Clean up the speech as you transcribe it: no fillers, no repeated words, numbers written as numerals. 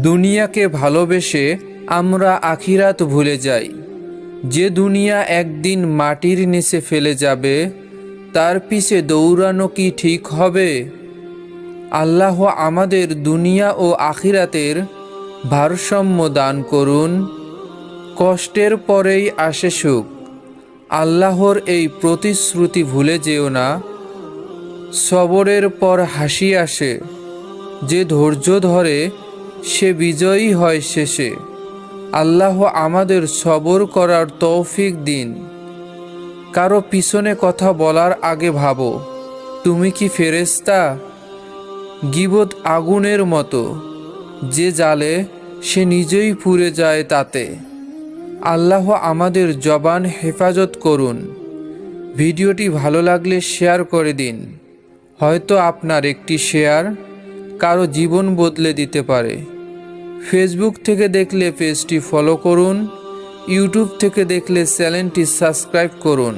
দুনিয়াকে ভালোবেসে আমরা আখিরাত ভুলে যাই। যে দুনিয়া একদিন মাটির নিচে ফেলে যাবে, তার পিছে দৌড়ানো কি ঠিক হবে? আল্লাহ আমাদের দুনিয়া ও আখিরাতের ভারসাম্য দান করুন। কষ্টের পরেই আসে সুখ, আল্লাহর এই প্রতিশ্রুতি ভুলে যেও না। সবরের পর হাসি আসে, যে ধৈর্য ধরে সে বিজয়ী হয় শেষে। আল্লাহ আমাদের সবর করার তৌফিক দিন। কারো পিছনে কথা বলার আগে ভাবো, তুমি কি ফেরেশতা? গীবত আগুনের মতো, যে জ্বালে সে নিজেই পুড়ে যায় তাতে। আল্লাহ আমাদের জবান হেফাজত করুন। ভিডিওটি ভালো লাগলে শেয়ার করে দিন। হয়তো আপনার একটি শেয়ার কারো জীবন বদলে দিতে পারে। ফেসবুক থেকে দেখলে পেজটি ফলো করুন, ইউটিউব থেকে দেখলে চ্যানেলটি সাবস্ক্রাইব করুন।